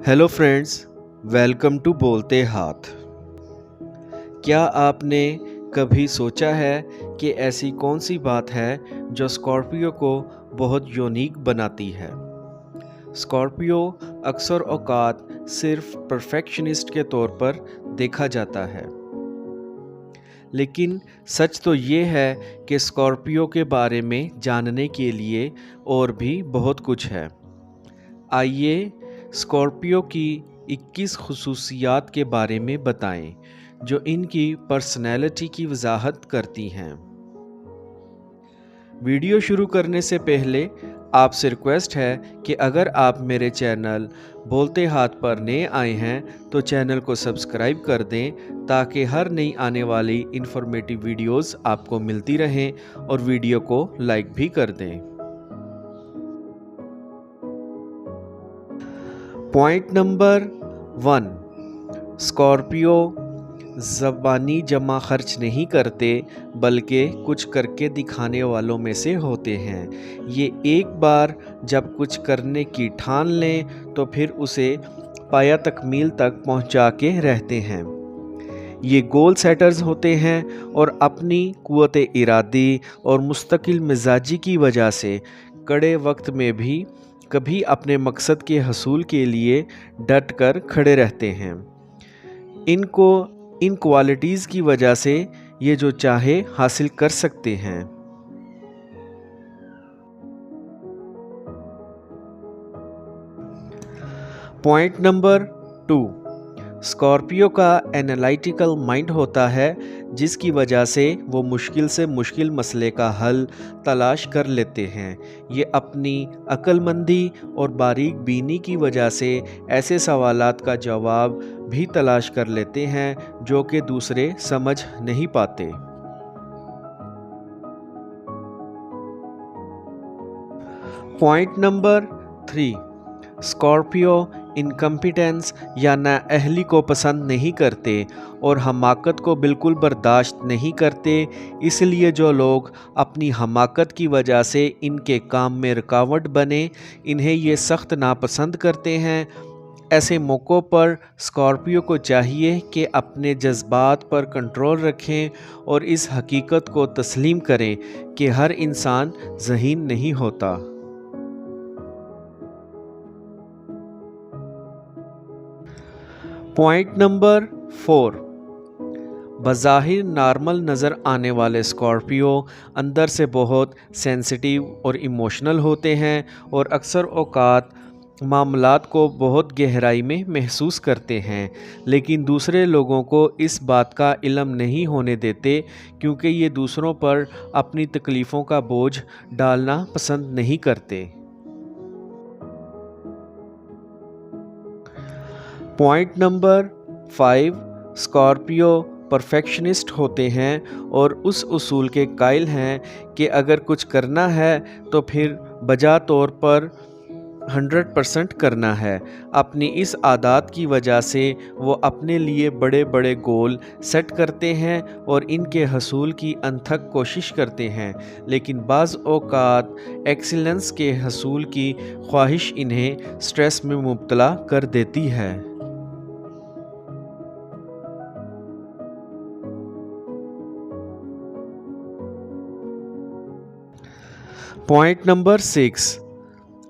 Hello friends, welcome to बोलते हाथ। क्या आपने कभी सोचा है कि ऐसी कौन सी बात है जो स्कॉर्पियो को बहुत यूनिक बनाती है? स्कॉर्पियो अक्सर औकात सिर्फ परफेक्शनिस्ट के तौर पर देखा जाता है, लेकिन सच तो ये है कि स्कॉर्पियो के बारे में जानने के लिए और भी बहुत कुछ है। आइए स्कॉर्पियो की 21 खुसूसियात के बारे में बताएं जो इनकी पर्सनैलिटी की वजाहत करती हैं। वीडियो शुरू करने से पहले आपसे रिक्वेस्ट है कि अगर आप मेरे चैनल बोलते हाथ पर नए आए हैं तो चैनल को सब्सक्राइब कर दें ताकि हर नई आने वाली इन्फॉर्मेटिव वीडियोस आपको मिलती रहें और वीडियो को लाइक भी कर दें। पॉइंट नंबर 1, स्कॉर्पियो ज़बानी जमा खर्च नहीं करते बल्कि कुछ करके दिखाने वालों में से होते हैं। ये एक बार जब कुछ करने की ठान लें तो फिर उसे पाया तकमील तक पहुंचा के रहते हैं। ये गोल सेटर्स होते हैं और अपनी कुव्वत इरादी और मुस्तकिल मिजाजी की वजह से कड़े वक्त में भी कभी अपने मकसद के हसूल के लिए डट कर खड़े रहते हैं। इन क्वालिटीज़ की वजह से ये जो चाहे हासिल कर सकते हैं। पॉइंट नंबर 2, स्कॉर्पियो का एनालिटिकल माइंड होता है जिसकी वजह से वो मुश्किल से मुश्किल मसले का हल तलाश कर लेते हैं। ये अपनी अक्लमंदी और बारीक बीनी की वजह से ऐसे सवालात का जवाब भी तलाश कर लेते हैं जो कि दूसरे समझ नहीं पाते। पॉइंट नंबर 3, स्कॉर्पियो इनकम्पिटेंस या नाअहली को पसंद नहीं करते और हमाकत को बिल्कुल बर्दाश्त नहीं करते। इसलिए जो लोग अपनी हमाकत की वजह से इनके काम में रुकावट बने, इन्हें ये सख्त नापसंद करते हैं। ऐसे मौक़ों पर स्कॉर्पियो को चाहिए कि अपने जज्बात पर कंट्रोल रखें और इस हकीकत को तस्लीम करें कि हर इंसान ज़हीन नहीं होता। पॉइंट नंबर 4, बज़ाहिर नॉर्मल नज़र आने वाले स्कॉर्पियो अंदर से बहुत सेंसिटिव और इमोशनल होते हैं और अक्सर औक़ात मामलात को बहुत गहराई में महसूस करते हैं, लेकिन दूसरे लोगों को इस बात का इल्म नहीं होने देते क्योंकि ये दूसरों पर अपनी तकलीफ़ों का बोझ डालना पसंद नहीं करते। पॉइंट नंबर 5, स्कॉर्पियो परफेक्शनिस्ट होते हैं और उस उसूल के कायल हैं कि अगर कुछ करना है तो फिर बजा तौर पर 100% करना है। अपनी इस आदत की वजह से वो अपने लिए बड़े बड़े गोल सेट करते हैं और इनके हसूल की अनथक कोशिश करते हैं, लेकिन बाज़ औक़ात एक्सीलेंस के हसूल की ख्वाहिश इन्हें स्ट्रेस में मुब्तला कर देती है। पॉइंट नंबर 6,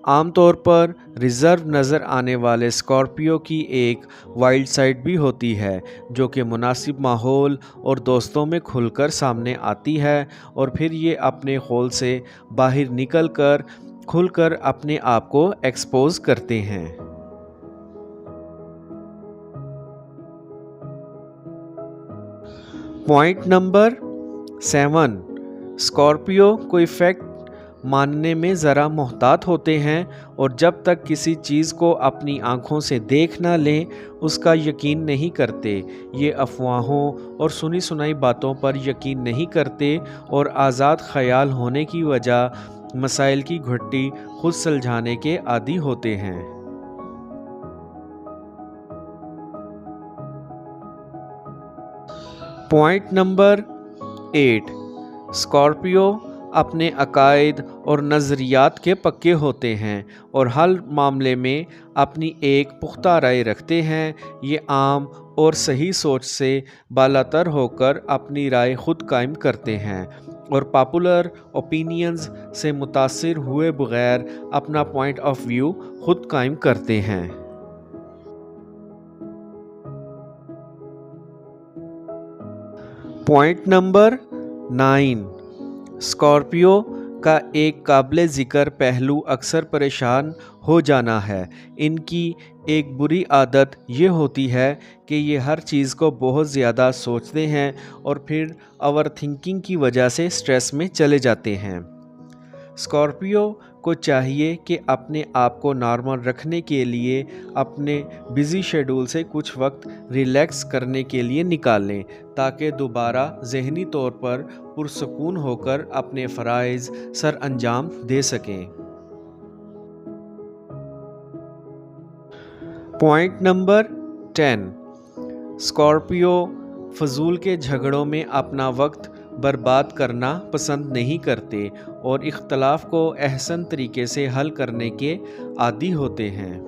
आमतौर पर रिज़र्व नज़र आने वाले स्कॉर्पियो की एक वाइल्ड साइड भी होती है जो कि मुनासिब माहौल और दोस्तों में खुलकर सामने आती है और फिर ये अपने खोल से बाहर निकल कर खुलकर अपने आप को एक्सपोज करते हैं। पॉइंट नंबर 7, स्कॉर्पियो कोई फैक्ट मानने में ज़रा मोहतात होते हैं और जब तक किसी चीज़ को अपनी आँखों से देख ना लें उसका यकीन नहीं करते। ये अफवाहों और सुनी सुनाई बातों पर यकीन नहीं करते और आज़ाद ख़याल होने की वजह मसाइल की घुट्टी खुद सुलझाने के आदी होते हैं। पॉइंट नंबर 8, स्कॉर्पियो اپنے عقائد اور نظریات کے پکے ہوتے ہیں اور ہر معاملے میں اپنی ایک پختہ رائے رکھتے ہیں۔ یہ عام اور صحیح سوچ سے بالاتر ہو کر اپنی رائے خود قائم کرتے ہیں اور پاپولر اوپینینز سے متاثر ہوئے بغیر اپنا پوائنٹ آف ویو خود قائم کرتے ہیں۔ پوائنٹ نمبر 9، اسکارپیو کا ایک قابل ذکر پہلو اکثر پریشان ہو جانا ہے۔ ان کی ایک بری عادت یہ ہوتی ہے کہ یہ ہر چیز کو بہت زیادہ سوچتے ہیں اور پھر اوور تھنکنگ کی وجہ سے سٹریس میں چلے جاتے ہیں۔ اسکارپیو کو چاہیے کہ اپنے آپ کو نارمل رکھنے کے لیے اپنے بزی شیڈول سے کچھ وقت ریلیکس کرنے کے لیے نکالیں تاکہ دوبارہ ذہنی طور پر پرسکون ہو کر اپنے فرائض سر انجام دے سکیں۔ پوائنٹ نمبر 10، اسکارپیو فضول کے جھگڑوں میں اپنا وقت برباد کرنا پسند نہیں کرتے اور اختلاف کو احسن طریقے سے حل کرنے کے عادی ہوتے ہیں۔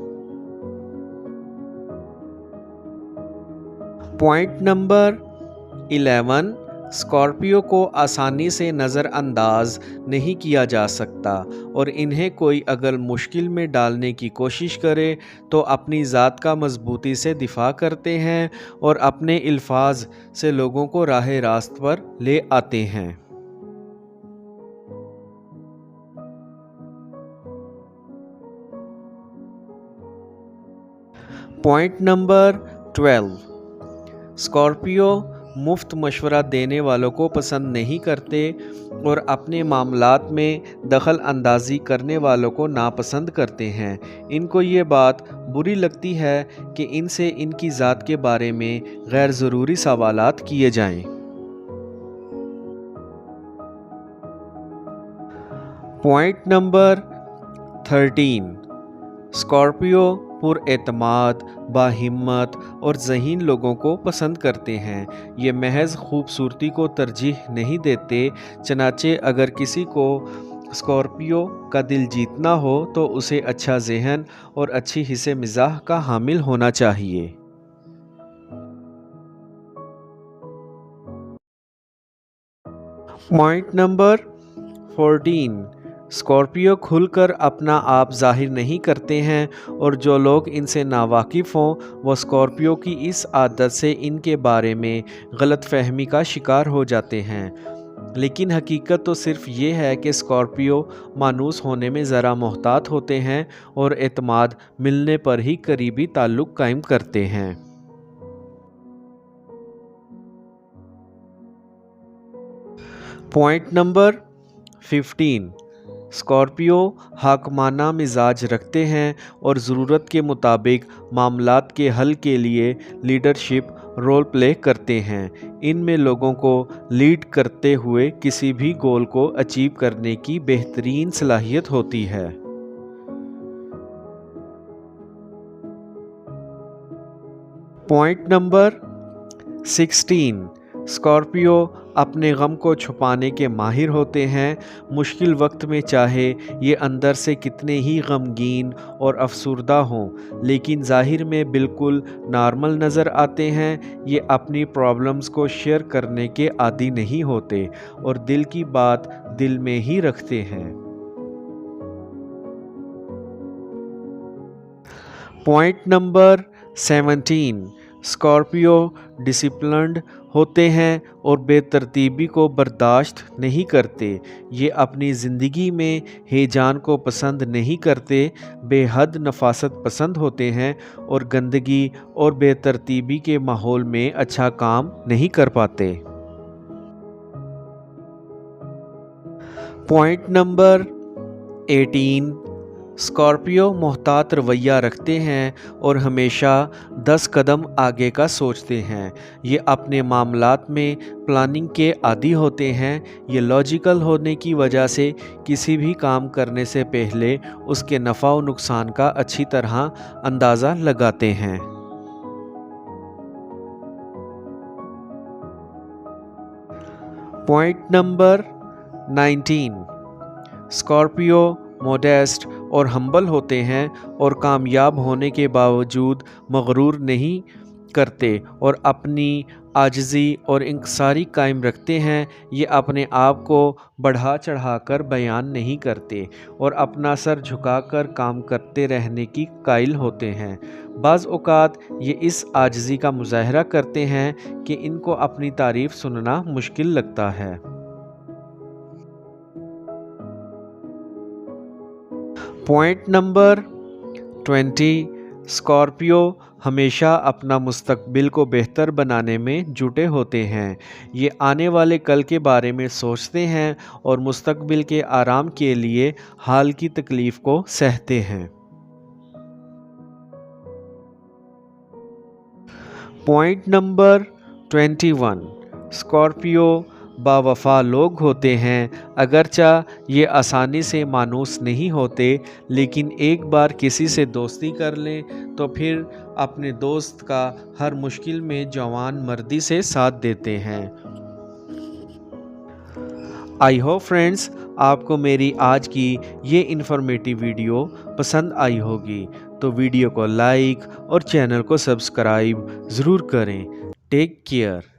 پوائنٹ نمبر 11، اسکارپیو کو آسانی سے نظر انداز نہیں کیا جا سکتا اور انہیں کوئی اگر مشکل میں ڈالنے کی کوشش کرے تو اپنی ذات کا مضبوطی سے دفاع کرتے ہیں اور اپنے الفاظ سے لوگوں کو راہ راست پر لے آتے ہیں۔ پوائنٹ نمبر 12، اسکارپیو مفت مشورہ دینے والوں کو پسند نہیں کرتے اور اپنے معاملات میں دخل اندازی کرنے والوں کو ناپسند کرتے ہیں۔ ان کو یہ بات بری لگتی ہے کہ ان سے ان کی ذات کے بارے میں غیر ضروری سوالات کیے جائیں۔ پوائنٹ نمبر 13، اسکارپیو پر اعتماد، باہمت اور ذہین لوگوں کو پسند کرتے ہیں۔ یہ محض خوبصورتی کو ترجیح نہیں دیتے، چنانچہ اگر کسی کو اسکارپیو کا دل جیتنا ہو تو اسے اچھا ذہن اور اچھی حس مزاح کا حامل ہونا چاہیے۔ پوائنٹ نمبر 14، اسکارپیو کھل کر اپنا آپ ظاہر نہیں کرتے ہیں اور جو لوگ ان سے ناواقف ہوں وہ اسکارپیو کی اس عادت سے ان کے بارے میں غلط فہمی کا شکار ہو جاتے ہیں۔ لیکن حقیقت تو صرف یہ ہے کہ اسکارپیو مانوس ہونے میں ذرا محتاط ہوتے ہیں اور اعتماد ملنے پر ہی قریبی تعلق قائم کرتے ہیں۔ پوائنٹ نمبر 15، اسکارپیو حاکمانہ مزاج رکھتے ہیں اور ضرورت کے مطابق معاملات کے حل کے لیے لیڈرشپ رول پلے کرتے ہیں۔ ان میں لوگوں کو لیڈ کرتے ہوئے کسی بھی گول کو اچیو کرنے کی بہترین صلاحیت ہوتی ہے۔ پوائنٹ نمبر 16، اسکارپیو اپنے غم کو چھپانے کے ماہر ہوتے ہیں۔ مشکل وقت میں چاہے یہ اندر سے کتنے ہی غمگین اور افسردہ ہوں لیکن ظاہر میں بالکل نارمل نظر آتے ہیں۔ یہ اپنی پرابلمز کو شیئر کرنے کے عادی نہیں ہوتے اور دل کی بات دل میں ہی رکھتے ہیں۔ پوائنٹ نمبر 17، اسکارپیو ڈسپلنڈ ہوتے ہیں اور بے ترتیبی کو برداشت نہیں کرتے۔ یہ اپنی زندگی میں ہیجان کو پسند نہیں کرتے، بے حد نفاست پسند ہوتے ہیں اور گندگی اور بے ترتیبی کے ماحول میں اچھا کام نہیں کر پاتے۔ پوائنٹ نمبر 18، اسکارپیو محتاط رویہ رکھتے ہیں اور ہمیشہ 10 قدم آگے کا سوچتے ہیں۔ یہ اپنے معاملات میں پلاننگ کے عادی ہوتے ہیں۔ یہ لاجیکل ہونے کی وجہ سے کسی بھی کام کرنے سے پہلے اس کے نفع و نقصان کا اچھی طرح اندازہ لگاتے ہیں۔ Point number 19. स्कॉर्पियो मोडेस्ट और हम्बल होते हैं और कामयाब होने के बावजूद मगरूर नहीं करते और अपनी आजिज़ी और इंकसारी कायम रखते हैं। ये अपने आप को बढ़ा चढ़ा कर बयान नहीं करते और अपना सर झुकाकर काम करते रहने की कायल होते हैं। बाज़ औक़ात ये इस आजिज़ी का मुज़ाहरा करते हैं कि इनको अपनी तारीफ़ सुनना मुश्किल लगता है। Point number 20. स्कॉर्पियो हमेशा अपना मुस्तकबिल को बेहतर बनाने में जुटे होते हैं। ये आने वाले कल के बारे में सोचते हैं और मुस्तकबिल के आराम के लिए हाल की तकलीफ़ को सहते हैं। Point number 21. स्कॉर्पियो बावफा लोग होते हैं। अगरचा ये आसानी से मानूस नहीं होते, लेकिन एक बार किसी से दोस्ती कर लें तो फिर अपने दोस्त का हर मुश्किल में जवान मर्दी से साथ देते हैं। आई होप फ्रेंड्स आपको मेरी आज की ये इन्फॉर्मेटिव वीडियो पसंद आई होगी, तो वीडियो को लाइक और चैनल को सब्सक्राइब ज़रूर करें। Take care.